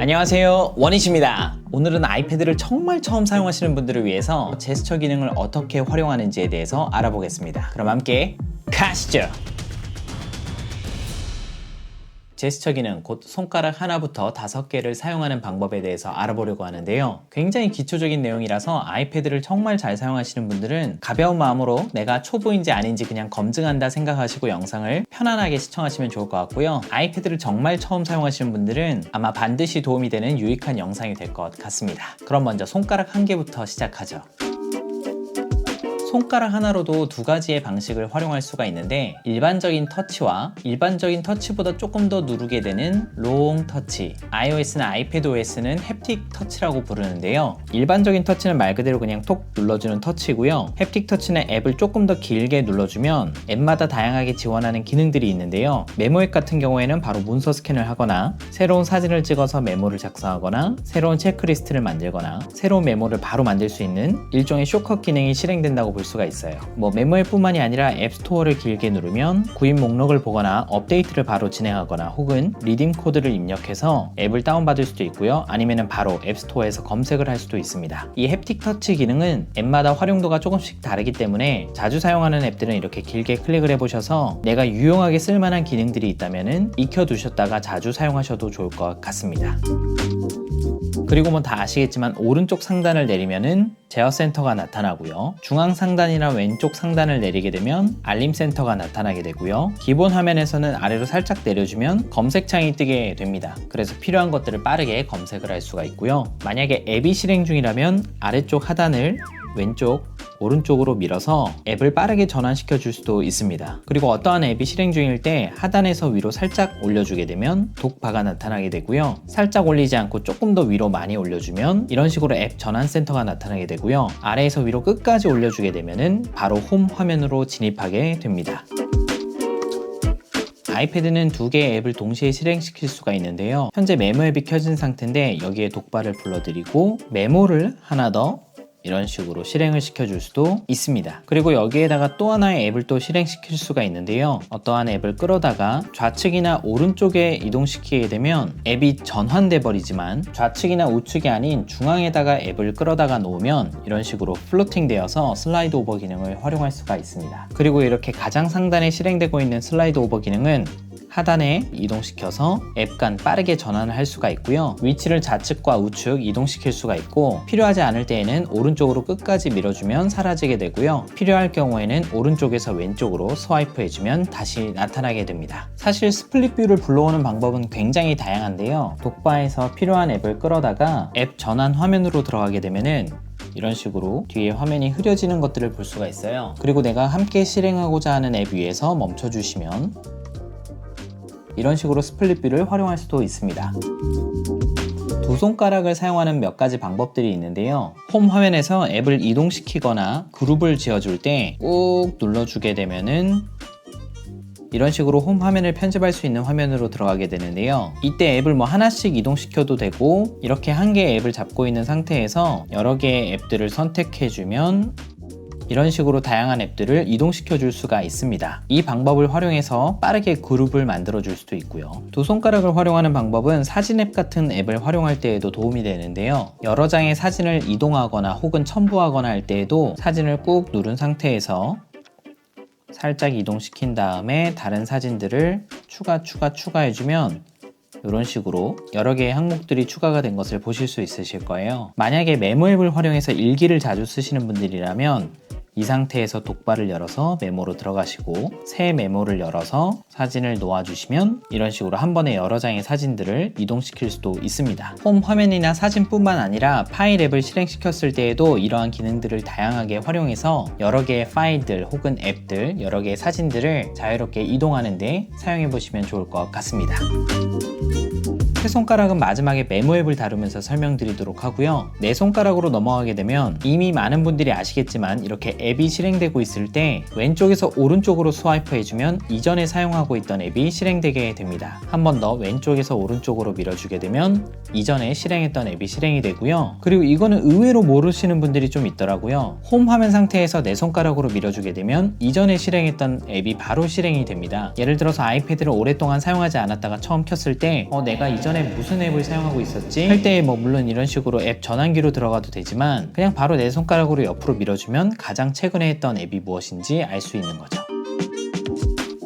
안녕하세요, 원희씨입니다. 오늘은 아이패드를 정말 처음 사용하시는 분들을 위해서 제스처 기능을 어떻게 활용하는지에 대해서 알아보겠습니다. 그럼 함께 가시죠. 제스처 기능, 곧 손가락 하나부터 5개를 사용하는 방법에 대해서 알아보려고 하는데요. 굉장히 기초적인 내용이라서 아이패드를 정말 잘 사용하시는 분들은 가벼운 마음으로 내가 초보인지 아닌지 그냥 검증한다 생각하시고 영상을 편안하게 시청하시면 좋을 것 같고요. 아이패드를 정말 처음 사용하시는 분들은 아마 반드시 도움이 되는 유익한 영상이 될 것 같습니다. 그럼 먼저 손가락 1개부터 시작하죠. 손가락 하나로도 2가지의 방식을 활용할 수가 있는데, 일반적인 터치와 일반적인 터치보다 조금 더 누르게 되는 롱 터치, iOS나 아이패드OS는 햅틱 터치라고 부르는데요. 일반적인 터치는 말 그대로 그냥 톡 눌러주는 터치고요. 햅틱 터치는 앱을 조금 더 길게 눌러주면 앱마다 다양하게 지원하는 기능들이 있는데요. 메모 앱 같은 경우에는 바로 문서 스캔을 하거나, 새로운 사진을 찍어서 메모를 작성하거나, 새로운 체크리스트를 만들거나, 새로운 메모를 바로 만들 수 있는 일종의 쇼컷 기능이 실행된다고 볼 수가 있어요. 메모 앱뿐만이 아니라 앱스토어를 길게 누르면 구입 목록을 보거나 업데이트를 바로 진행하거나, 혹은 리딤 코드를 입력해서 앱을 다운받을 수도 있고요. 아니면 바로 앱스토어에서 검색을 할 수도 있습니다. 이 햅틱 터치 기능은 앱마다 활용도가 조금씩 다르기 때문에 자주 사용하는 앱들은 이렇게 길게 클릭을 해보셔서 내가 유용하게 쓸만한 기능들이 있다면 익혀두셨다가 자주 사용하셔도 좋을 것 같습니다. 그리고 다 아시겠지만 오른쪽 상단을 내리면은 제어 센터가 나타나고요. 중앙 상단이나 왼쪽 상단을 내리게 되면 알림 센터가 나타나게 되고요. 기본 화면에서는 아래로 살짝 내려주면 검색창이 뜨게 됩니다. 그래서 필요한 것들을 빠르게 검색을 할 수가 있고요. 만약에 앱이 실행 중이라면 아래쪽 하단을 왼쪽, 오른쪽으로 밀어서 앱을 빠르게 전환시켜 줄 수도 있습니다. 그리고 어떠한 앱이 실행 중일 때 하단에서 위로 살짝 올려주게 되면 독바가 나타나게 되고요. 살짝 올리지 않고 조금 더 위로 많이 올려주면 이런 식으로 앱 전환 센터가 나타나게 되고요. 아래에서 위로 끝까지 올려주게 되면은 바로 홈 화면으로 진입하게 됩니다. 아이패드는 2개의 앱을 동시에 실행시킬 수가 있는데요. 현재 메모 앱이 켜진 상태인데 여기에 독바를 불러드리고 메모를 하나 더 이런 식으로 실행을 시켜줄 수도 있습니다. 그리고 여기에다가 또 하나의 앱을 또 실행시킬 수가 있는데요. 어떠한 앱을 끌어다가 좌측이나 오른쪽에 이동시키게 되면 앱이 전환돼 버리지만, 좌측이나 우측이 아닌 중앙에다가 앱을 끌어다가 놓으면 이런 식으로 플로팅 되어서 슬라이드 오버 기능을 활용할 수가 있습니다. 그리고 이렇게 가장 상단에 실행되고 있는 슬라이드 오버 기능은 하단에 이동시켜서 앱 간 빠르게 전환을 할 수가 있고요. 위치를 좌측과 우측 이동시킬 수가 있고, 필요하지 않을 때에는 오른쪽으로 끝까지 밀어주면 사라지게 되고요. 필요할 경우에는 오른쪽에서 왼쪽으로 스와이프 해주면 다시 나타나게 됩니다. 사실 스플릿 뷰를 불러오는 방법은 굉장히 다양한데요. 독바에서 필요한 앱을 끌어다가 앱 전환 화면으로 들어가게 되면은 이런 식으로 뒤에 화면이 흐려지는 것들을 볼 수가 있어요. 그리고 내가 함께 실행하고자 하는 앱 위에서 멈춰주시면 이런 식으로 스플릿 뷰를 활용할 수도 있습니다. 2손가락을 사용하는 몇 가지 방법들이 있는데요. 홈 화면에서 앱을 이동시키거나 그룹을 지어줄 때 꾹 눌러주게 되면은 이런 식으로 홈 화면을 편집할 수 있는 화면으로 들어가게 되는데요. 이때 앱을 하나씩 이동시켜도 되고, 이렇게 한 개의 앱을 잡고 있는 상태에서 여러 개의 앱들을 선택해주면 이런 식으로 다양한 앱들을 이동시켜 줄 수가 있습니다. 이 방법을 활용해서 빠르게 그룹을 만들어 줄 수도 있고요. 2손가락을 활용하는 방법은 사진 앱 같은 앱을 활용할 때에도 도움이 되는데요. 여러 장의 사진을 이동하거나 혹은 첨부하거나 할 때에도 사진을 꾹 누른 상태에서 살짝 이동시킨 다음에 다른 사진들을 추가해주면 이런 식으로 여러 개의 항목들이 추가가 된 것을 보실 수 있으실 거예요. 만약에 메모 앱을 활용해서 일기를 자주 쓰시는 분들이라면 이 상태에서 독바를 열어서 메모로 들어가시고, 새 메모를 열어서 사진을 놓아주시면 이런 식으로 한 번에 여러 장의 사진들을 이동시킬 수도 있습니다. 홈 화면이나 사진뿐만 아니라 파일 앱을 실행시켰을 때에도 이러한 기능들을 다양하게 활용해서 여러 개의 파일들 혹은 앱들, 여러 개의 사진들을 자유롭게 이동하는 데 사용해 보시면 좋을 것 같습니다. 세 손가락은 마지막에 메모 앱을 다루면서 설명드리도록 하고요. 네 손가락으로 넘어가게 되면 이미 많은 분들이 아시겠지만 이렇게 앱이 실행되고 있을 때 왼쪽에서 오른쪽으로 스와이프 해주면 이전에 사용하고 있던 앱이 실행되게 됩니다. 한 번 더 왼쪽에서 오른쪽으로 밀어주게 되면 이전에 실행했던 앱이 실행이 되고요. 그리고 이거는 의외로 모르시는 분들이 좀 있더라고요. 홈 화면 상태에서 네 손가락으로 밀어주게 되면 이전에 실행했던 앱이 바로 실행이 됩니다. 예를 들어서 아이패드를 오랫동안 사용하지 않았다가 처음 켰을 때 내가 이전에 예전에 무슨 앱을 사용하고 있었지? 할 때 물론 이런 식으로 앱 전환기로 들어가도 되지만 그냥 바로 내 손가락으로 옆으로 밀어주면 가장 최근에 했던 앱이 무엇인지 알 수 있는 거죠.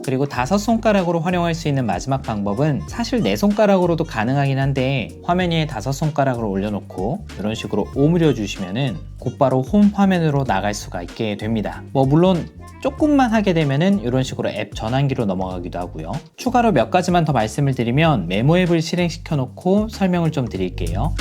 그리고 5손가락으로 활용할 수 있는 마지막 방법은 사실 4손가락으로도 가능하긴 한데 화면 위에 5손가락을 올려놓고 이런 식으로 오므려 주시면은 곧바로 홈 화면으로 나갈 수가 있게 됩니다. 물론 조금만 하게 되면은 이런 식으로 앱 전환기로 넘어가기도 하고요. 추가로 몇 가지만 더 말씀을 드리면 메모 앱을 실행시켜 놓고 설명을 좀 드릴게요.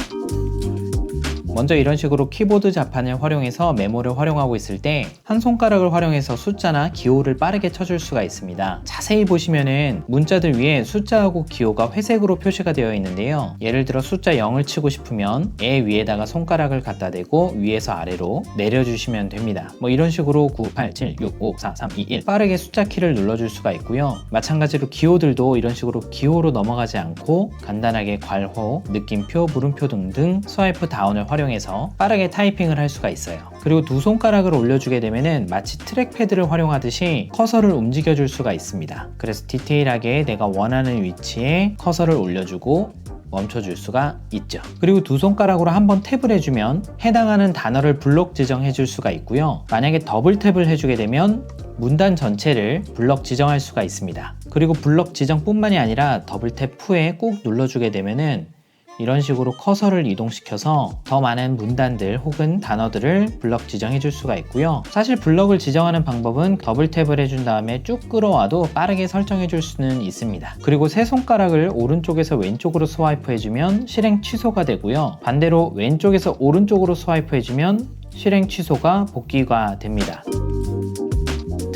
먼저 이런 식으로 키보드 자판을 활용해서 메모를 활용하고 있을 때 한 손가락을 활용해서 숫자나 기호를 빠르게 쳐줄 수가 있습니다. 자세히 보시면은 문자들 위에 숫자하고 기호가 회색으로 표시가 되어 있는데요. 예를 들어 숫자 0을 치고 싶으면 애 위에다가 손가락을 갖다 대고 위에서 아래로 내려주시면 됩니다. 이런 식으로 9, 8, 7, 6, 5, 4, 3, 2, 1 빠르게 숫자 키를 눌러줄 수가 있고요. 마찬가지로 기호들도 이런 식으로 기호로 넘어가지 않고 간단하게 괄호, 느낌표, 물음표 등등 스와이프 다운을 활용해서 빠르게 타이핑을 할 수가 있어요. 그리고 2손가락을 올려주게 되면은 마치 트랙패드를 활용하듯이 커서를 움직여줄 수가 있습니다. 그래서 디테일하게 내가 원하는 위치에 커서를 올려주고 멈춰줄 수가 있죠. 그리고 2손가락으로 한번 탭을 해주면 해당하는 단어를 블록 지정해 줄 수가 있고요. 만약에 더블 탭을 해주게 되면 문단 전체를 블럭 지정할 수가 있습니다. 그리고 블럭 지정뿐만이 아니라 더블 탭 후에 꾹 눌러주게 되면은 이런 식으로 커서를 이동시켜서 더 많은 문단들 혹은 단어들을 블럭 지정해 줄 수가 있고요. 사실 블럭을 지정하는 방법은 더블 탭을 해준 다음에 쭉 끌어와도 빠르게 설정해 줄 수는 있습니다. 그리고 세 손가락을 오른쪽에서 왼쪽으로 스와이프 해주면 실행 취소가 되고요. 반대로 왼쪽에서 오른쪽으로 스와이프 해주면 실행 취소가 복귀가 됩니다.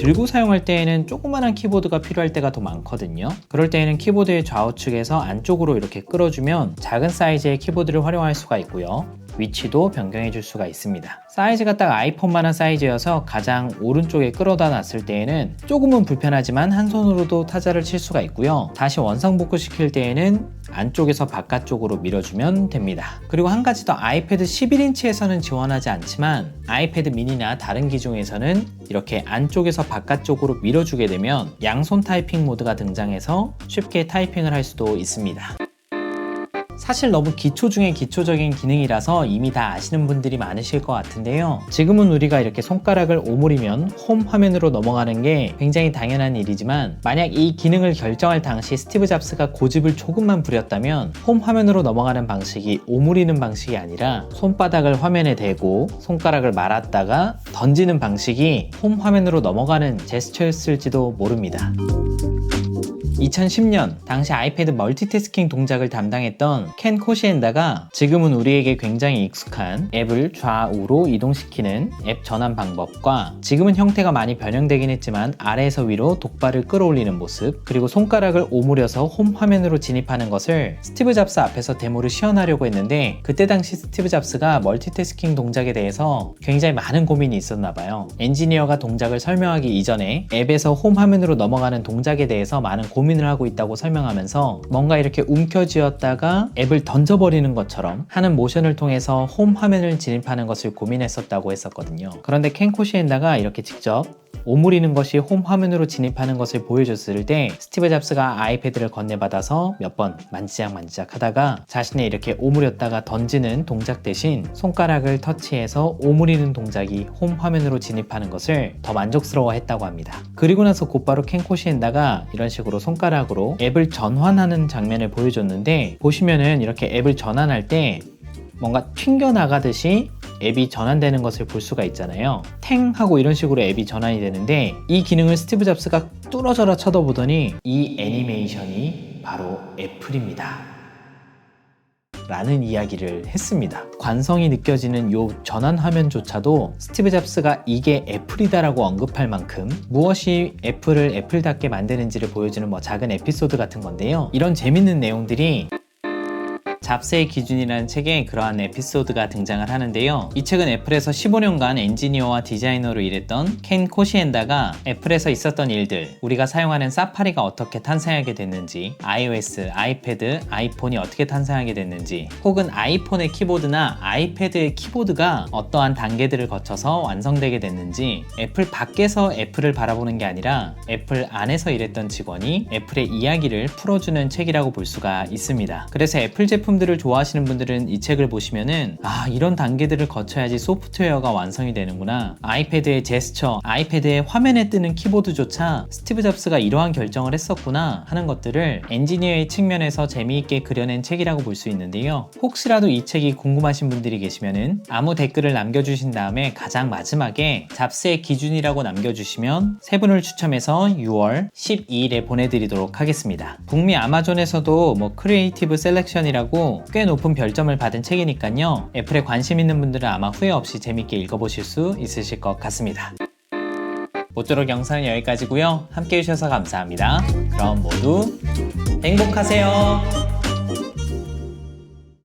들고 사용할 때에는 조그만한 키보드가 필요할 때가 더 많거든요. 그럴 때에는 키보드의 좌우측에서 안쪽으로 이렇게 끌어주면 작은 사이즈의 키보드를 활용할 수가 있고요. 위치도 변경해 줄 수가 있습니다. 사이즈가 딱 아이폰만한 사이즈여서 가장 오른쪽에 끌어다 놨을 때에는 조금은 불편하지만 한 손으로도 타자를 칠 수가 있고요. 다시 원상복구 시킬 때에는 안쪽에서 바깥쪽으로 밀어주면 됩니다. 그리고 한 가지 더, 아이패드 11인치에서는 지원하지 않지만 아이패드 미니나 다른 기종에서는 이렇게 안쪽에서 바깥쪽으로 밀어주게 되면 양손 타이핑 모드가 등장해서 쉽게 타이핑을 할 수도 있습니다. 사실 너무 기초 중에 기초적인 기능이라서 이미 다 아시는 분들이 많으실 것 같은데요. 지금은 우리가 이렇게 손가락을 오므리면 홈 화면으로 넘어가는 게 굉장히 당연한 일이지만 만약 이 기능을 결정할 당시 스티브 잡스가 고집을 조금만 부렸다면 홈 화면으로 넘어가는 방식이 오므리는 방식이 아니라 손바닥을 화면에 대고 손가락을 말았다가 던지는 방식이 홈 화면으로 넘어가는 제스처였을지도 모릅니다. 2010년 당시 아이패드 멀티태스킹 동작을 담당했던 켄 코시엔다가 지금은 우리에게 굉장히 익숙한 앱을 좌우로 이동시키는 앱 전환 방법과 지금은 형태가 많이 변형되긴 했지만 아래에서 위로 독발을 끌어올리는 모습, 그리고 손가락을 오므려서 홈 화면으로 진입하는 것을 스티브 잡스 앞에서 데모를 시연하려고 했는데 그때 당시 스티브 잡스가 멀티태스킹 동작에 대해서 굉장히 많은 고민이 있었나 봐요. 엔지니어가 동작을 설명하기 이전에 앱에서 홈 화면으로 넘어가는 동작에 대해서 많은 고민을 하고 있다고 설명하면서 뭔가 이렇게 움켜쥐었다가 앱을 던져버리는 것처럼 하는 모션을 통해서 홈 화면을 진입하는 것을 고민했었다고 했었거든요. 그런데 켄 코시엔다가 이렇게 직접 오므리는 것이 홈 화면으로 진입하는 것을 보여줬을 때 스티브 잡스가 아이패드를 건네받아서 몇 번 만지작 하다가 자신의 이렇게 오므렸다가 던지는 동작 대신 손가락을 터치해서 오므리는 동작이 홈 화면으로 진입하는 것을 더 만족스러워 했다고 합니다. 그리고 나서 곧바로 켄 코시엔다가 이런 식으로 손가락으로 앱을 전환하는 장면을 보여줬는데 보시면은 이렇게 앱을 전환할 때 뭔가 튕겨나가듯이 앱이 전환되는 것을 볼 수가 있잖아요. 탱 하고 이런 식으로 앱이 전환이 되는데 이 기능을 스티브 잡스가 뚫어져라 쳐다보더니 이 애니메이션이 바로 애플입니다 라는 이야기를 했습니다. 관성이 느껴지는 요 전환 화면조차도 스티브 잡스가 이게 애플이다 라고 언급할 만큼 무엇이 애플을 애플답게 만드는지를 보여주는 작은 에피소드 같은 건데요. 이런 재밌는 내용들이 잡스의 기준이라는 책에 그러한 에피소드가 등장을 하는데요. 이 책은 애플에서 15년간 엔지니어와 디자이너로 일했던 켄 코시엔다가 애플에서 있었던 일들, 우리가 사용하는 사파리가 어떻게 탄생하게 됐는지, iOS, 아이패드, 아이폰이 어떻게 탄생하게 됐는지, 혹은 아이폰의 키보드나 아이패드의 키보드가 어떠한 단계들을 거쳐서 완성되게 됐는지, 애플 밖에서 애플을 바라보는 게 아니라 애플 안에서 일했던 직원이 애플의 이야기를 풀어주는 책이라고 볼 수가 있습니다. 그래서 애플 제품들을 좋아하시는 분들은 이 책을 보시면은 이런 단계들을 거쳐야지 소프트웨어가 완성이 되는구나, 아이패드의 제스처, 아이패드의 화면에 뜨는 키보드조차 스티브 잡스가 이러한 결정을 했었구나 하는 것들을 엔지니어의 측면에서 재미있게 그려낸 책이라고 볼 수 있는데요. 혹시라도 이 책이 궁금하신 분들이 계시면은 아무 댓글을 남겨주신 다음에 가장 마지막에 잡스의 기준이라고 남겨주시면 세 분을 추첨해서 6월 12일에 보내드리도록 하겠습니다. 북미 아마존에서도 크리에이티브 셀렉션이라고 꽤 높은 별점을 받은 책이니까요. 애플에 관심 있는 분들은 아마 후회 없이 재밌게 읽어보실 수 있으실 것 같습니다. 모쪼록 영상은 여기까지고요. 함께 해주셔서 감사합니다. 그럼 모두 행복하세요.